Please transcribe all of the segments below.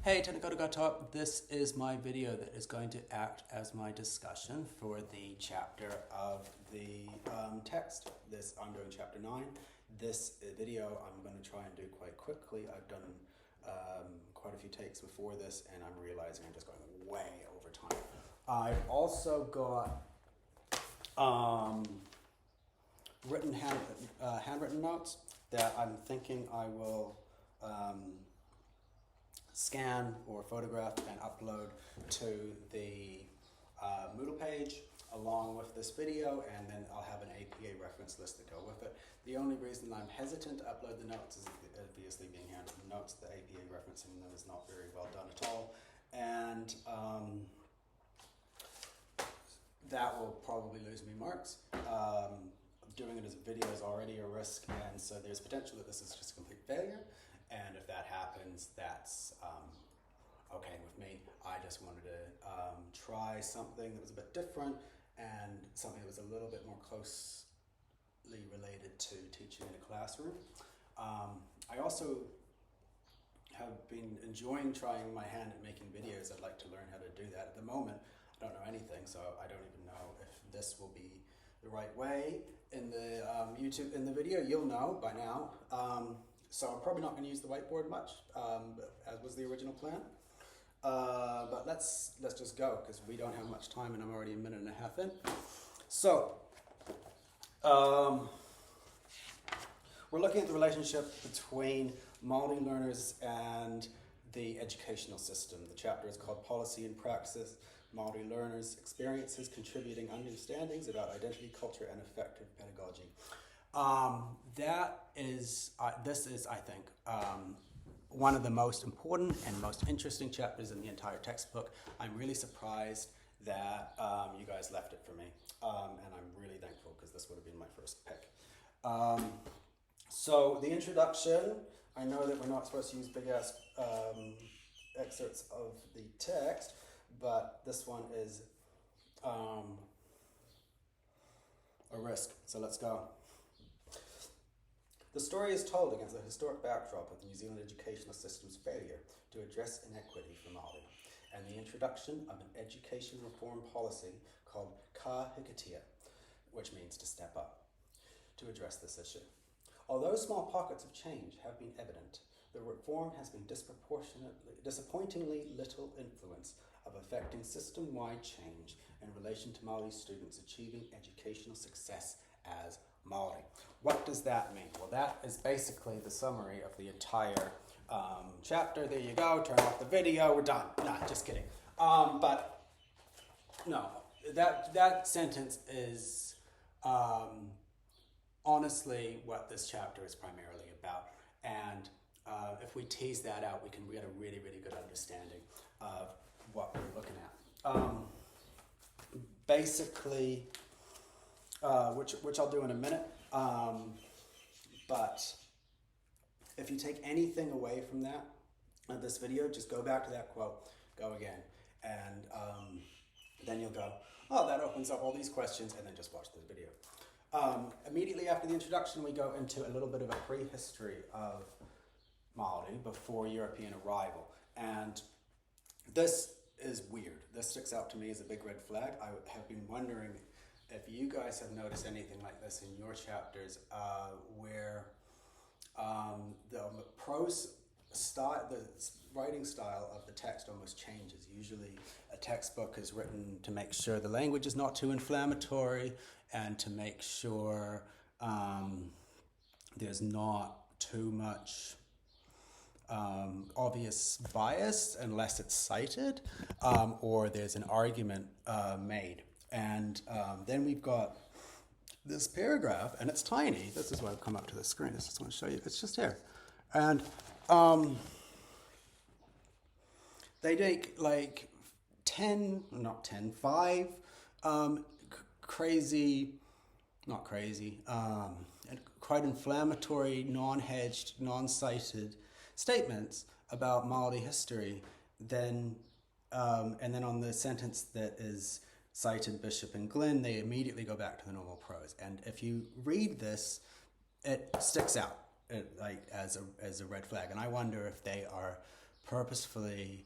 Hey, Thrupp. This is my video that is going to act as my discussion for the chapter of the text. I'm doing chapter 9. This video I'm going to try and do quite quickly. I've done quite a few takes before this and I'm realizing I'm just going way over time. I've also got handwritten notes that I'm thinking I will scan or photograph and upload to the Moodle page along with this video, and then I'll have an APA reference list to go with it. The only reason I'm hesitant to upload the notes is obviously being handwritten notes. The APA referencing them is not very well done at all, and that will probably lose me marks. Doing it as a video is already a risk, and so there's potential that this is just a complete failure. And if that happens, that's okay with me. I just wanted to try something that was a bit different and something that was a little bit more closely related to teaching in a classroom. I also have been enjoying trying my hand at making videos. I'd like to learn how to do that. At the moment, I don't know anything, so I don't even know if this will be the right way in the in the video. You'll know by now. So I'm probably not going to use the whiteboard much, as was the original plan. But let's just go, because we don't have much time and I'm already a minute and a half in. So, we're looking at the relationship between Māori learners and the educational system. The chapter is called Policy and Praxis, Māori Learners' Experiences Contributing Understandings about Identity, Culture, and Effective Pedagogy. This is, I think, one of the most important and most interesting chapters in the entire textbook. I'm really surprised that you guys left it for me, and I'm really thankful because this would have been my first pick. So the introduction, I know that we're not supposed to use big ass excerpts of the text, but this one is a risk, so let's go. The story is told against the historic backdrop of the New Zealand educational system's failure to address inequity for Māori, and the introduction of an education reform policy called ka hikatia, which means to step up, to address this issue. Although small pockets of change have been evident, the reform has been disappointingly little influence of affecting system-wide change in relation to Māori students achieving educational success as Māori. What does that mean? Well, that is basically the summary of the entire chapter. There you go, turn off the video, we're done. No, just kidding. But no, that sentence is honestly what this chapter is primarily about. And if we tease that out, we can get a really, really good understanding of what we're looking at. Basically, which I'll do in a minute, but if you take anything away from that, this video, just go back to that quote, go again, and then you'll go, oh, that opens up all these questions, and then just watch the video. Immediately after the introduction, we go into a little bit of a prehistory of Māori before European arrival, and this is weird. This sticks out to me as a big red flag. I have been wondering if you guys have noticed anything like this in your chapters, where the prose style, the writing style of the text almost changes. Usually a textbook is written to make sure the language is not too inflammatory and to make sure there's not too much obvious bias unless it's cited, or there's an argument made. And then we've got this paragraph, and it's tiny. This is why I've come up to the screen. I just want to show you. It's just here. And they take like 5 and quite inflammatory, non-hedged, non-cited statements about Māori history. Then, and then on the sentence that is cited Bishop and Glenn, they immediately go back to the normal prose. And if you read this, it sticks out like as a red flag. And I wonder if they are purposefully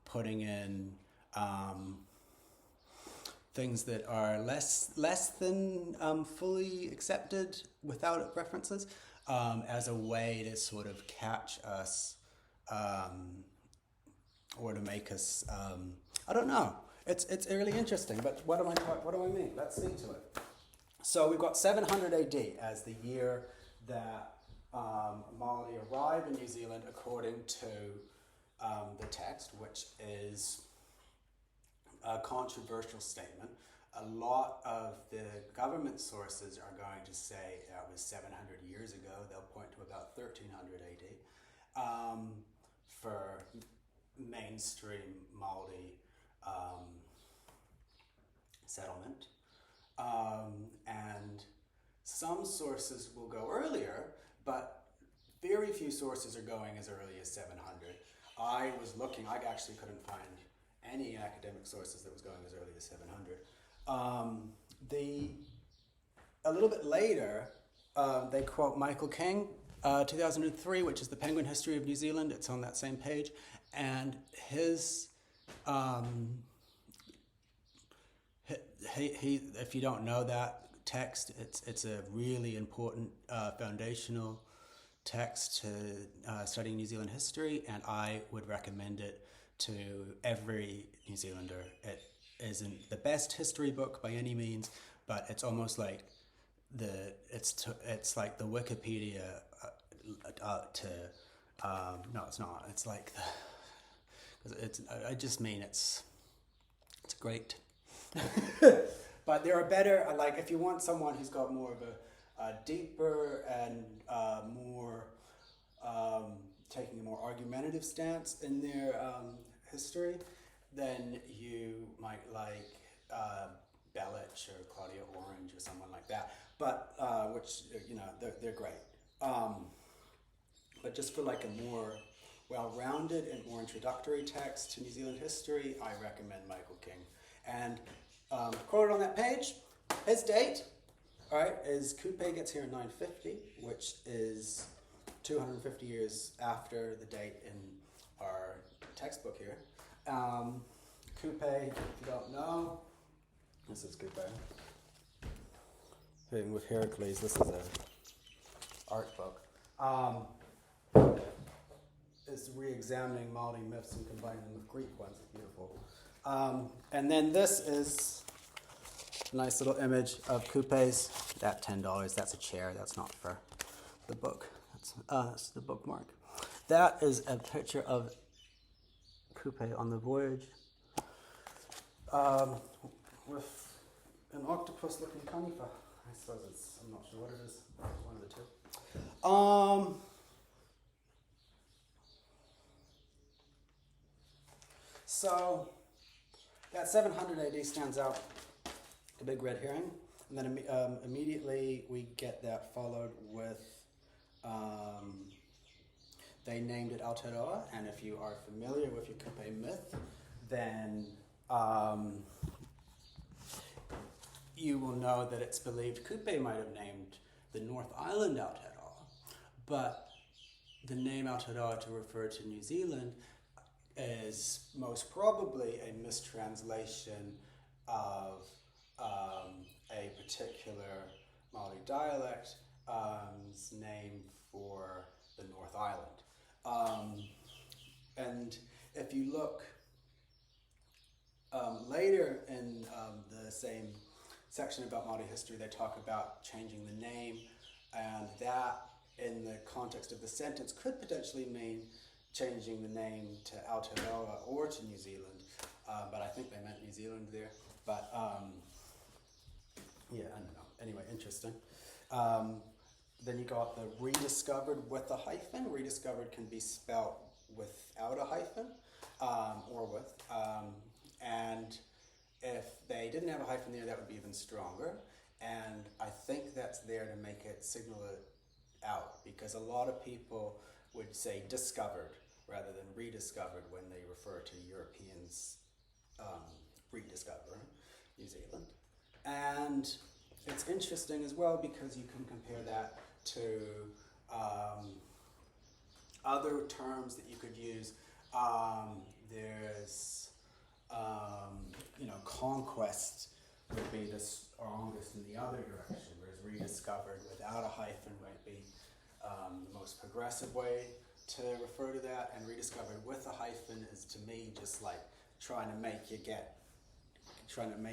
putting in things that are less than fully accepted without references, as a way to sort of catch us, or to make us. I don't know. It's really interesting. But what do I mean? Let's see to it. So we've got 700 AD as the year that Māori arrive in New Zealand, according to the text, which is a controversial statement. A lot of the government sources are going to say that was 700 years ago. They'll point to about 1300 AD for mainstream Māori settlement. And some sources will go earlier, but very few sources are going as early as 700. I was looking, I actually couldn't find any academic sources that was going as early as 700. A little bit later, they quote Michael King, 2003, which is the Penguin History of New Zealand. It's on that same page. And his, he if you don't know that text, it's a really important foundational text to studying New Zealand history, and I would recommend it to every New Zealander. It isn't the best history book by any means, but it's almost like it's like the Wikipedia no, it's not. It's like I just mean it's great. But there are better, like if you want someone who's got more of a deeper and more taking a more argumentative stance in their history, then you might like Bellich or Claudia Orange or someone like that. But which they're great. But just for like a more well-rounded and more introductory text to New Zealand history, I recommend Michael King. And quoted on that page, his date, all right, is Kupe gets here in 950, which is 250 years after the date in our textbook here. Kupe, if you don't know, this is Kupe. Thing with Heracles, this is a art book. It's re-examining Māori myths and combining them with Greek ones. It's beautiful. And then this is a nice little image of Kupe's. At $10, that's a chair. That's not for the book. That's the bookmark. That is a picture of Kupe on the voyage with an octopus-looking kaniwha. I suppose I'm not sure what it is. One of the two. So that 700 AD stands out, the big red herring, and then immediately we get that followed with, they named it Aotearoa, and if you are familiar with your Kupe myth, then you will know that it's believed Kupe might have named the North Island Aotearoa, but the name Aotearoa to refer to New Zealand is most probably a mistranslation of a particular Māori dialect name for the North Island. And if you look later in the same section about Māori history, they talk about changing the name, and that in the context of the sentence could potentially mean changing the name to Aotearoa or to New Zealand, but I think they meant New Zealand there. But yeah, I don't know. Anyway, interesting. Then you got the rediscovered with a hyphen. Rediscovered can be spelt without a hyphen or with. And if they didn't have a hyphen there, that would be even stronger. And I think that's there to make it signal it out, because a lot of people would say discovered rather than rediscovered when they refer to Europeans rediscovering New Zealand. And it's interesting as well because you can compare that to other terms that you could use There's, conquest would be the strongest in the other direction, whereas rediscovered without a hyphen might be the most progressive way to refer to that, and rediscovered with a hyphen is to me just like trying to make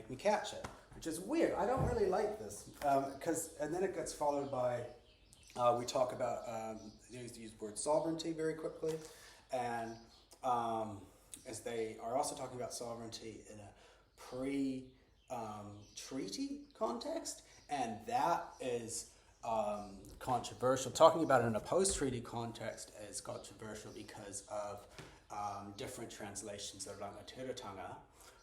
me catch it, which is weird. I don't really like this, and then it gets followed by, we talk about, use the word sovereignty very quickly, and as they are also talking about sovereignty in a pre-treaty context, and that is controversial. Talking about it in a post-treaty context is controversial because of different translations of Rangatiratanga,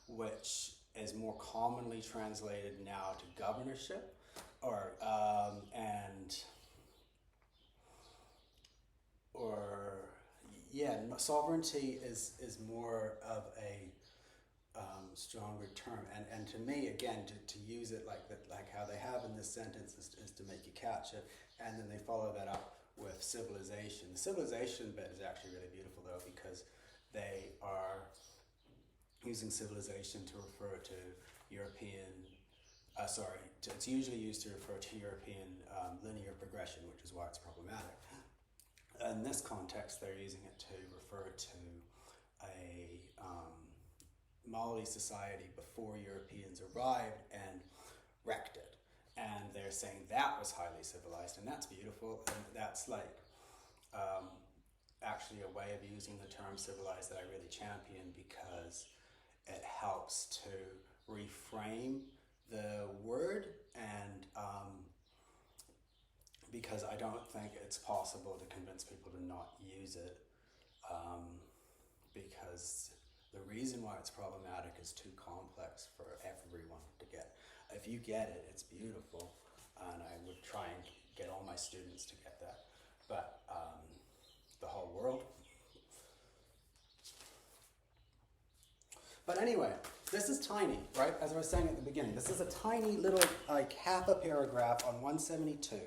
which is more commonly translated now to governorship, or sovereignty is more of a stronger term, and to me, again, to use it like that, like how they have in this sentence, is to make you catch it, and then they follow that up with civilization. The civilization bit is actually really beautiful though, because they are using civilization to refer to European. It's usually used to refer to European linear progression, which is why it's problematic. In this context, they're using it to refer to a Māori society before Europeans arrived and wrecked it. And they're saying that was highly civilized, and that's beautiful. And that's like actually a way of using the term civilized that I really champion, because it helps to reframe the word, and because I don't think it's possible to convince people to not use it, because the reason why it's problematic is too complex for everyone to get. If you get it, it's beautiful, and I would try and get all my students to get that, but the whole world. But anyway, this is tiny, right? As I was saying at the beginning, this is a tiny little, like, half a paragraph on 172,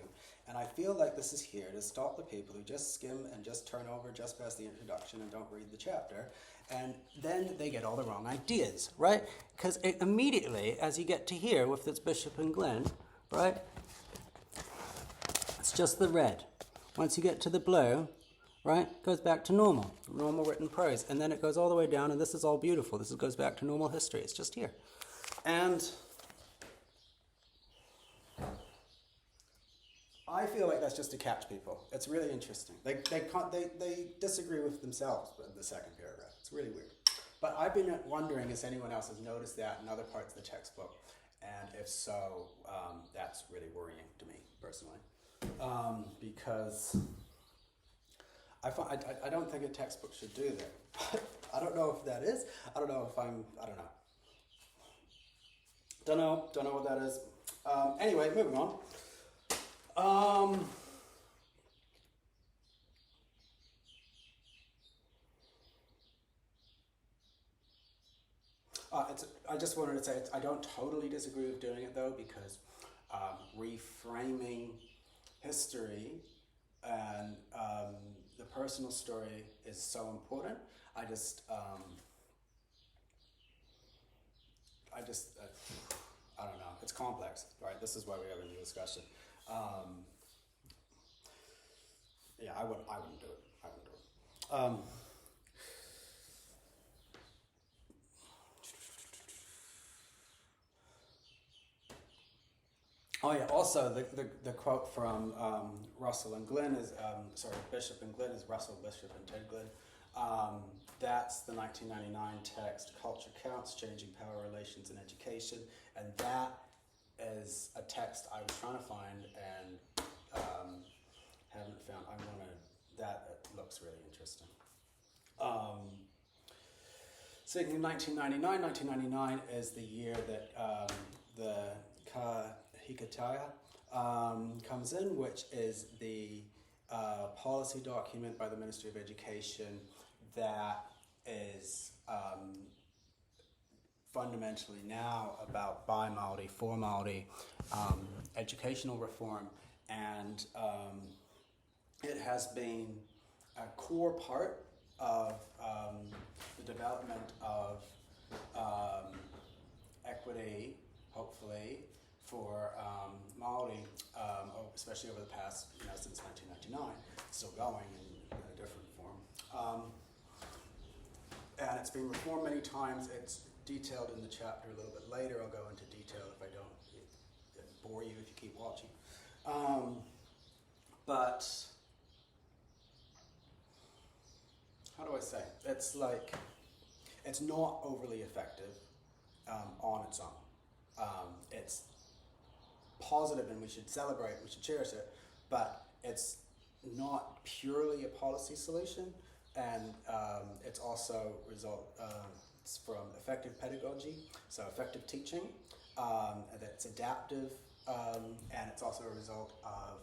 and I feel like this is here to stop the people who just skim and just turn over just past the introduction and don't read the chapter, and then they get all the wrong ideas, right? Because immediately, as you get to here with this Bishop and Glen, right, it's just the red. Once you get to the blue, right, it goes back to normal written prose, and then it goes all the way down, and this is all beautiful. This goes back to normal history. It's just here. And I feel like that's just to catch people. It's really interesting. They disagree with themselves in the second paragraph. It's really weird. But I've been wondering if anyone else has noticed that in other parts of the textbook, and if so, that's really worrying to me personally, because I don't think a textbook should do that. I don't know if that is. I don't know if I don't know. Don't know what that is. Anyway, moving on. I just wanted to say I don't totally disagree with doing it though, because reframing history and the personal story is so important. I don't know. It's complex, right? This is why we have a new discussion. Yeah, I wouldn't do it. I wouldn't do it. Oh yeah, also the quote from Russell and Glenn is, Bishop and Glenn is Russell, Bishop, and Ted Glenn. That's the 1999 text, Culture Counts, Changing Power Relations in Education, and that is a text I was trying to find and haven't found. That looks really interesting. Speaking of 1999 is the year that the Hikataya comes in, which is the policy document by the Ministry of Education that is fundamentally now about by Māori, for Māori, educational reform, and it has been a core part of the development of equity, hopefully, for Māori, especially over the past, since 1999, still going in a different form. And it's been reformed many times. It's detailed in the chapter a little bit later. I'll go into detail if I don't bore you if you keep watching. But how do I say? It's like, it's not overly effective on its own. It's positive and we should celebrate, we should cherish it, but it's not purely a policy solution, and it's also it's from effective pedagogy, so effective teaching, that's adaptive, and it's also a result of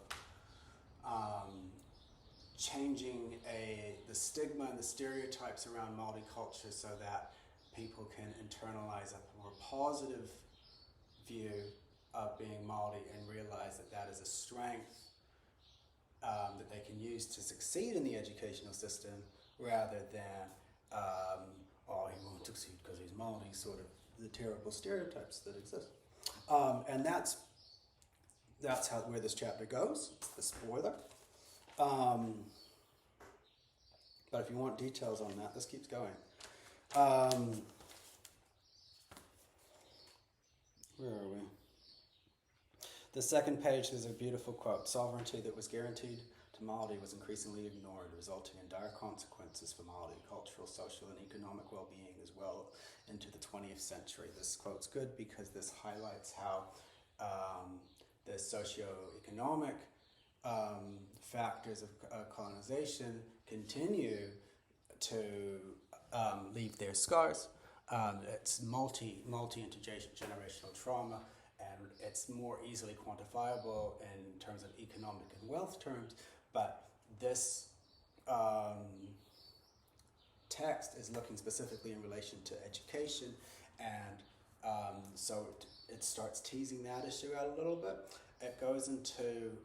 changing the stigma and the stereotypes around Māori culture so that people can internalize a more positive view of being Māori and realize that that is a strength that they can use to succeed in the educational system, rather than, he won't succeed because he's Māori, sort of the terrible stereotypes that exist. And that's where this chapter goes. It's the spoiler. But if you want details on that, this keeps going. Where are we? The second page, there's a beautiful quote. Sovereignty that was guaranteed to Māori was increasingly ignored, resulting in dire consequences for Māori cultural, social, and economic well-being as well into the 20th century. This quote's good because this highlights how the socio-economic factors of colonization continue to leave their scars. It's multi-intergenerational trauma, and it's more easily quantifiable in terms of economic and wealth terms, but this text is looking specifically in relation to education, and so it starts teasing that issue out a little bit. It goes into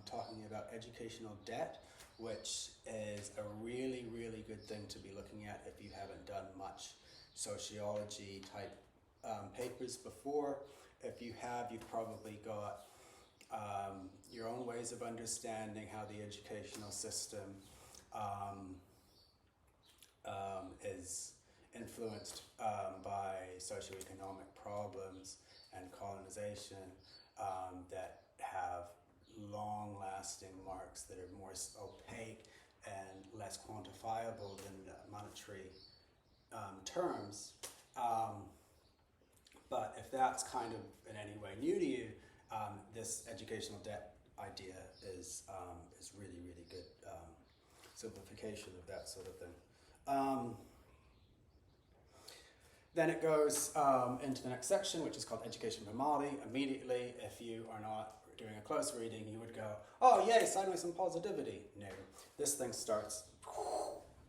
talking about educational debt, which is a really, really good thing to be looking at if you haven't done much sociology type papers before. If you have, you've probably got your own ways of understanding how the educational system is influenced by socioeconomic problems and colonization that have long-lasting marks that are more opaque and less quantifiable than monetary terms. But if that's kind of in any way new to you, this educational debt idea is really, really good simplification of that sort of thing. Then it goes into the next section, which is called Education for Māori. Immediately, if you are not doing a close reading, you would go, oh yay, suddenly some positivity. No, this thing starts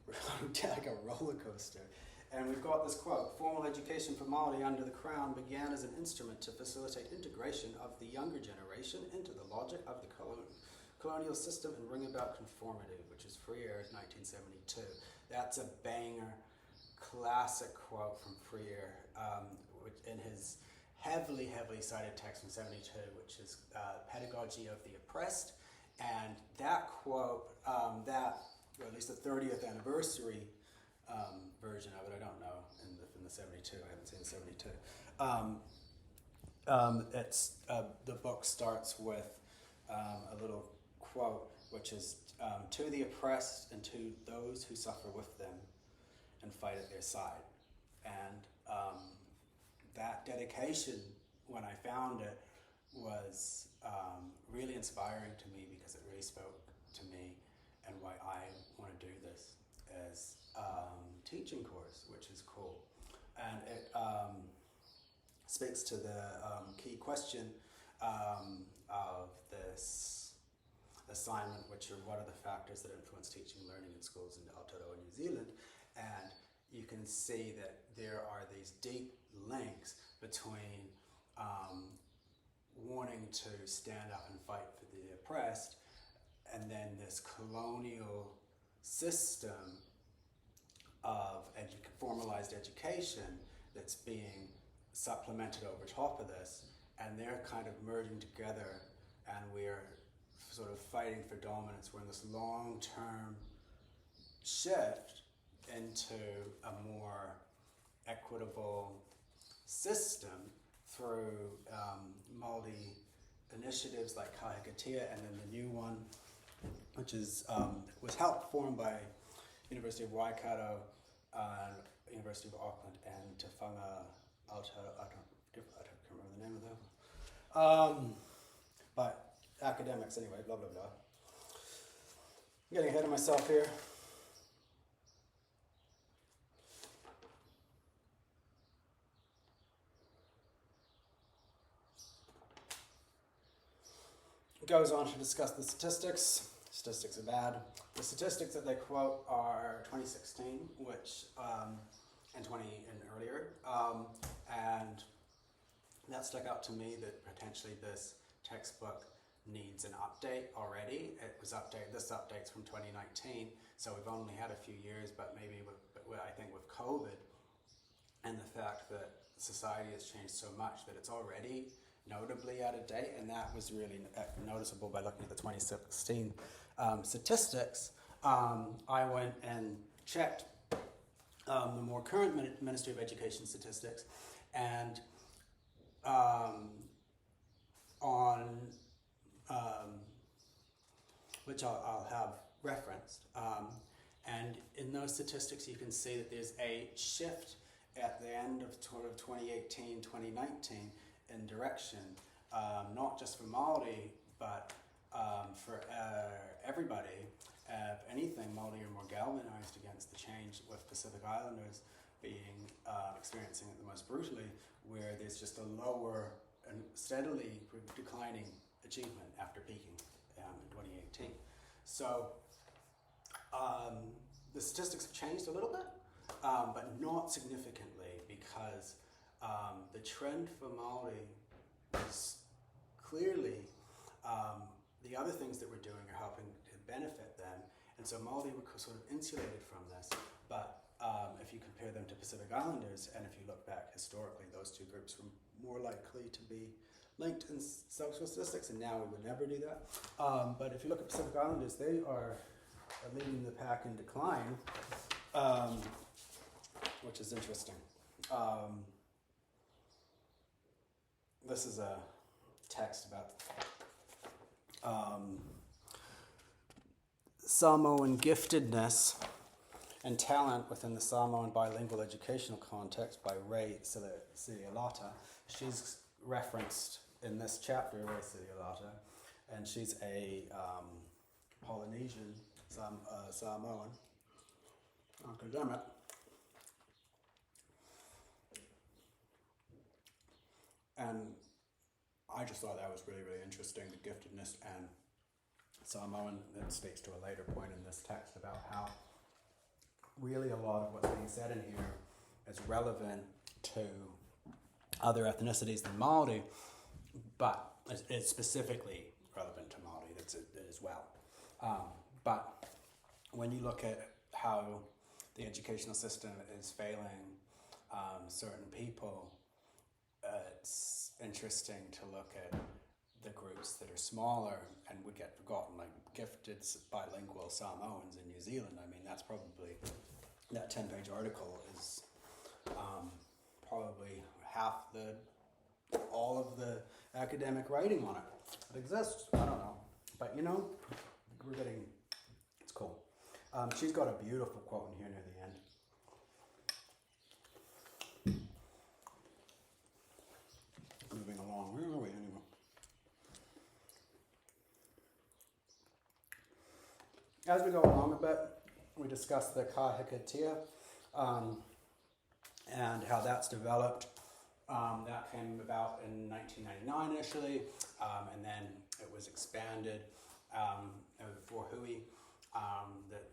like a roller coaster. And we've got this quote: formal education for Māori under the Crown began as an instrument to facilitate integration of the younger generation into the logic of the colonial system and bring about conformity, which is Freire, 1972. That's a banger, classic quote from Freire in his heavily cited text from 72, which is Pedagogy of the Oppressed. And that quote, or at least the 30th anniversary version of it, I don't know, in the 72, I haven't seen the 72. The book starts with a little quote, which is, to the oppressed and to those who suffer with them and fight at their side. And that dedication, when I found it, was really inspiring to me, because it really spoke to me and why I want to do this as teaching course, which is cool. And it speaks to the key question of this assignment, which are what are the factors that influence teaching and learning in schools in Aotearoa, New Zealand. And you can see that there are these deep links between wanting to stand up and fight for the oppressed, and then this colonial system of formalized education that's being supplemented over top of this, and they're kind of merging together, and we're sort of fighting for dominance. We're in this long-term shift into a more equitable system through Māori initiatives like Kahikatea, and then the new one, which is was helped formed by University of Waikato, University of Auckland, and Te Whanga Aotearoa. I can't remember the name of them. But academics anyway, blah blah blah. I'm getting ahead of myself here. Goes on to discuss the statistics. Statistics are bad. The statistics that they quote are 2016, which and earlier, and that stuck out to me that potentially this textbook needs an update already. It was updated. This update's from 2019, so we've only had a few years. But maybe I think with COVID and the fact that society has changed so much that it's already notably out of date, and that was really noticeable by looking at the 2016 statistics. I went and checked the more current Ministry of Education statistics, and on which I'll have referenced, and in those statistics you can see that there's a shift at the end of sort of 2018, 2019 in direction, not just for Māori, but for everybody. If anything, Māori are more galvanised against the change, with Pacific Islanders being experiencing it the most brutally, where there's just a lower and steadily declining achievement after peaking in 2018. So the statistics have changed a little bit, but not significantly, because the trend for Māori is clearly the other things that we're doing are helping to benefit them, and so Māori were sort of insulated from this. But if you compare them to Pacific Islanders, and if you look back historically, those two groups were more likely to be linked in social statistics, and now we would never do that. But if you look at Pacific Islanders, they are leading the pack in decline, which is interesting. This is a text about Samoan giftedness and talent within the Samoan bilingual educational context by Ray Silialata. She's referenced in this chapter, Ray Silialata, and she's a Polynesian Samoan academic. And I just thought that was really, really interesting, the giftedness and Samoan. That states to a later point in this text about how really a lot of what's being said in here is relevant to other ethnicities than Māori, but it's specifically relevant to Māori as well. But when you look at how the educational system is failing certain people, it's interesting to look at the groups that are smaller and would get forgotten, like gifted bilingual Samoans in New Zealand. I mean, that's probably, that 10-page article is probably half all of the academic writing on it. It exists, I don't know. But you know, it's cool. She's got a beautiful quote in here near the end. Moving along, where are we anyway? As we go along a bit, we discuss the Kahikatea and how that's developed. That came about in 1999 initially, and then it was expanded for Hui. That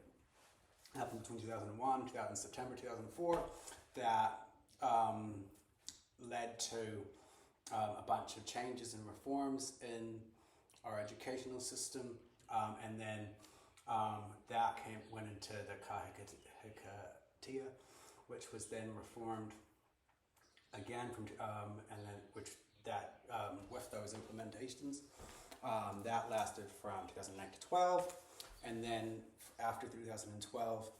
happened between 2001, September 2004, that led to a bunch of changes and reforms in our educational system, and then that went into the Tia, which was then reformed again from and then with those implementations that lasted from 2009 to 12, and then after 2012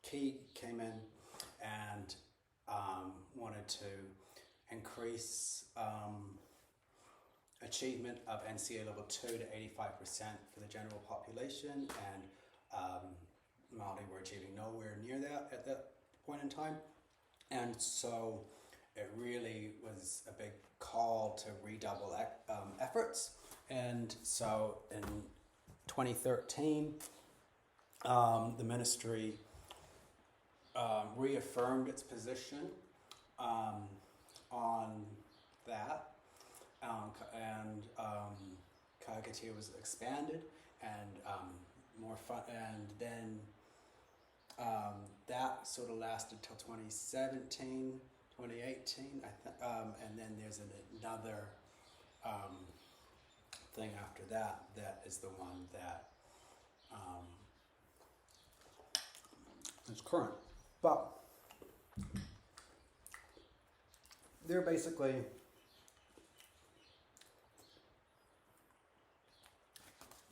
Key came in and wanted to increase achievement of NCA level 2 to 85% for the general population, and Māori were achieving nowhere near that at that point in time. And so it really was a big call to redouble efforts. And so in 2013, the ministry reaffirmed its position on that, and Kagatia was expanded, and more fun, and then that sort of lasted till 2017, 2018, and then there's another thing after that is the one that is current. But they're basically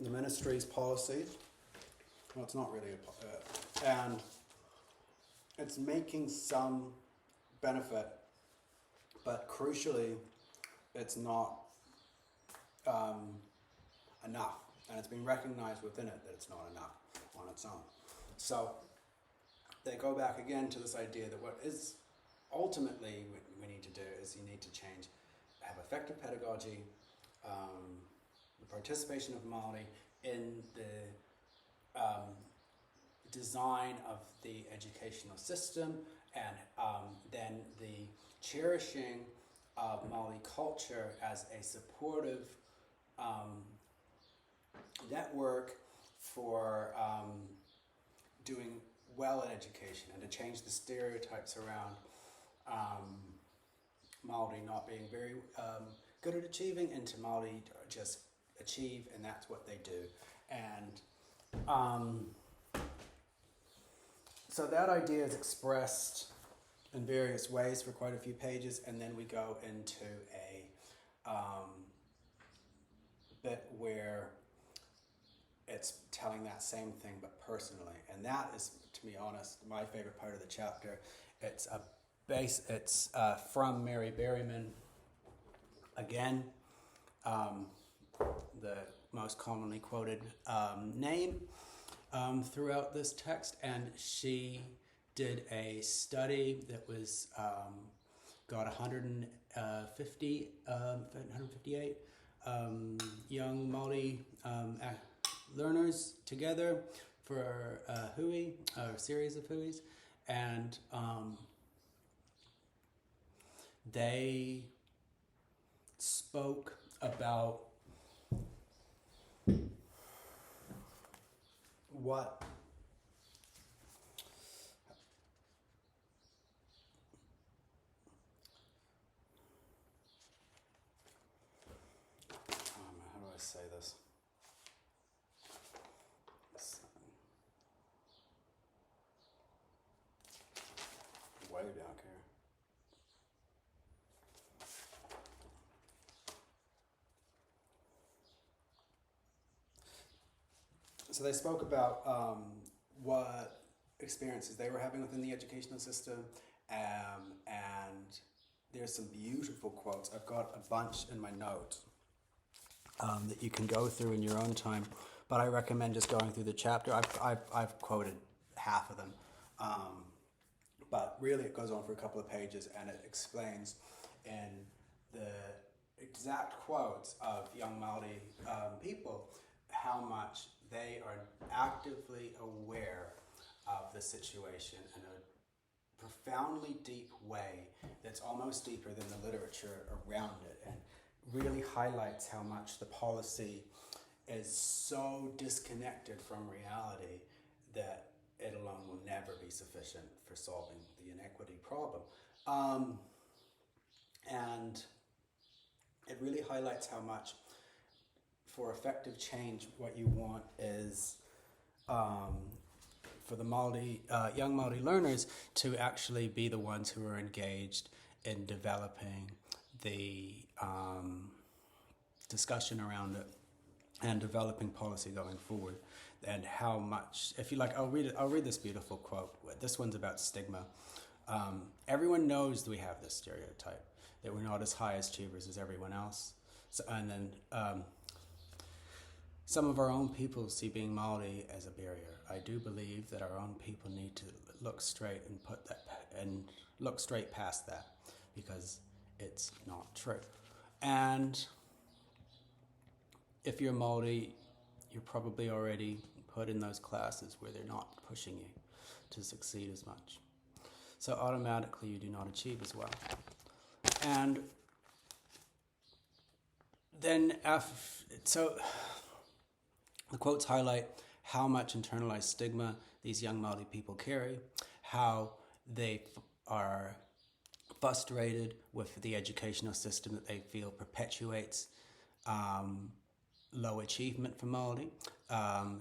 the ministry's policies. Well, it's not really and it's making some benefit, but crucially, it's not enough, and it's been recognized within it that it's not enough on its own. So they go back again to this idea that what is ultimately we need to do is you need to have effective pedagogy, the participation of Māori in the design of the educational system, and then the cherishing of Māori culture as a supportive network for doing well in education, and to change the stereotypes around Māori not being very good at achieving, into Māori just achieve, and that's what they do. And so that idea is expressed in various ways for quite a few pages, and then we go into a bit where it's telling that same thing but personally, and that is, to be honest, my favorite part of the chapter. It's from Mary Berryman again, the most commonly quoted name throughout this text, and she did a study that was got 158 young Māori learners together for a hui, a series of huis, and they spoke about what how do I say this? Way back here. So they spoke about what experiences they were having within the educational system, and there's some beautiful quotes. I've got a bunch in my notes that you can go through in your own time, but I recommend just going through the chapter. I've quoted half of them, but really it goes on for a couple of pages, and it explains in the exact quotes of young Māori people how much they are actively aware of the situation in a profoundly deep way that's almost deeper than the literature around it, and really highlights how much the policy is so disconnected from reality that it alone will never be sufficient for solving the inequity problem. And it really highlights how much, for effective change, what you want is for the Māori, young Māori learners to actually be the ones who are engaged in developing the discussion around it and developing policy going forward. And how much, if you like, I'll read this beautiful quote. This one's about stigma. Everyone knows that we have this stereotype, that we're not as high achievers as everyone else. So, and then some of our own people see being Māori as a barrier. I do believe that our own people need to look straight and look straight past that, because it's not true. And if you're Māori, you're probably already put in those classes where they're not pushing you to succeed as much. So automatically you do not achieve as well. And then, so the quotes highlight how much internalized stigma these young Māori people carry, how they are frustrated with the educational system that they feel perpetuates low achievement for Māori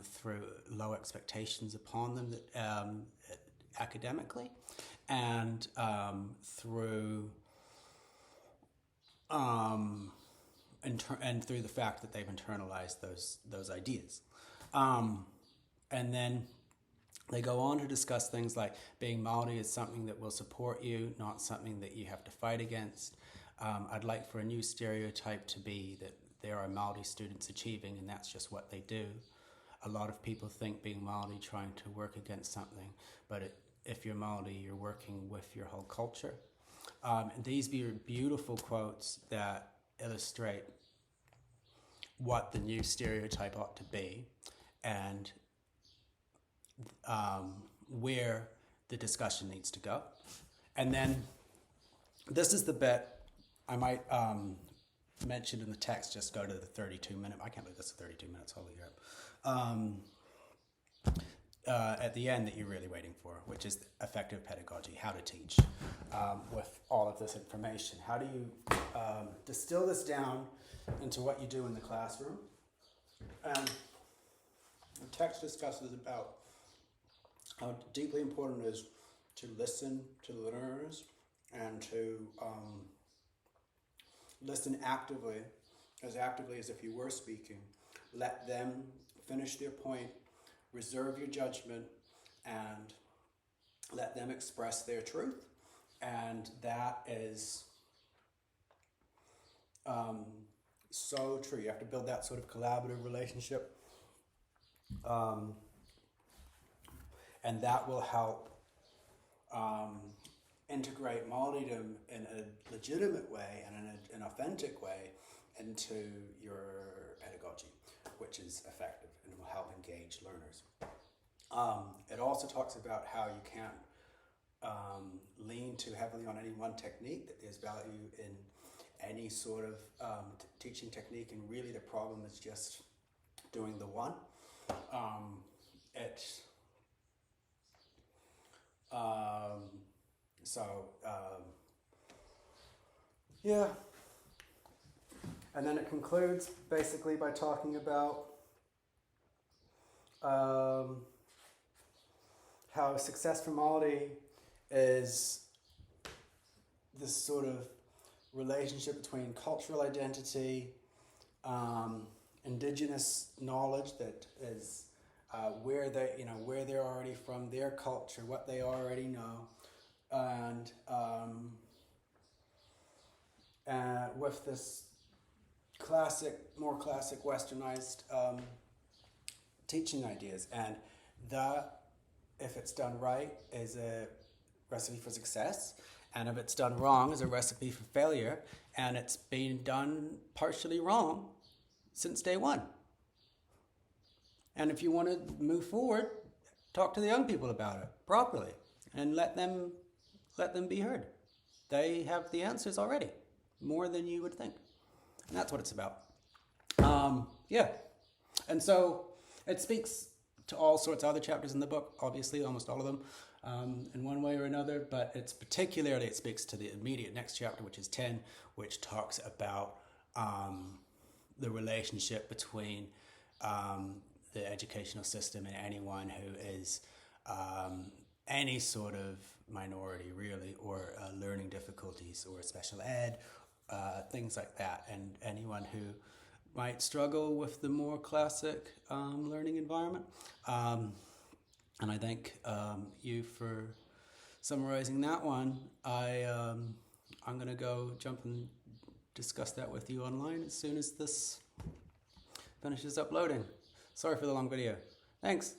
through low expectations upon them academically, and through and through the fact that they've internalized those ideas. And then they go on to discuss things like being Māori is something that will support you, not something that you have to fight against. I'd like for a new stereotype to be that there are Māori students achieving and that's just what they do. A lot of people think being Māori trying to work against something, but if you're Māori, you're working with your whole culture. And these are beautiful quotes that illustrate what the new stereotype ought to be, and where the discussion needs to go. And then this is the bit I might mention in the text, just go to the 32-minute, I can't believe this is 32 minutes, holy crap. At the end that you're really waiting for, which is effective pedagogy, how to teach with all of this information. How do you distill this down into what you do in the classroom? And the text discusses about how deeply important it is to listen to the learners and to listen actively as if you were speaking. Let them finish their point, reserve your judgment, and let them express their truth. And that is so true. You have to build that sort of collaborative relationship. And that will help integrate Māoridom in a legitimate way and in an authentic way into your pedagogy, which is effective and will help engage learners. It also talks about how you can't lean too heavily on any one technique, that there's value in any sort of teaching technique, and really the problem is just doing the one. Yeah. And then it concludes basically by talking about how success for Māori is this sort of relationship between cultural identity, indigenous knowledge that is where they're already from, their culture, what they already know, and with this more classic westernized teaching ideas. And that, if it's done right, is a recipe for success, and if it's done wrong, is a recipe for failure, and it's been done partially wrong since day one. And if you want to move forward, talk to the young people about it properly and let them be heard. They have the answers already, more than you would think. And that's what it's about. Yeah. And so it speaks to all sorts of other chapters in the book, obviously, almost all of them, in one way or another, but it speaks to the immediate next chapter, which is 10, which talks about the relationship between the educational system and anyone who is any sort of minority really, or learning difficulties or special ed, things like that, and anyone who might struggle with the more classic learning environment. And I thank you for summarizing that one. I'm going to go jump and discuss that with you online as soon as this finishes uploading. Sorry for the long video. Thanks.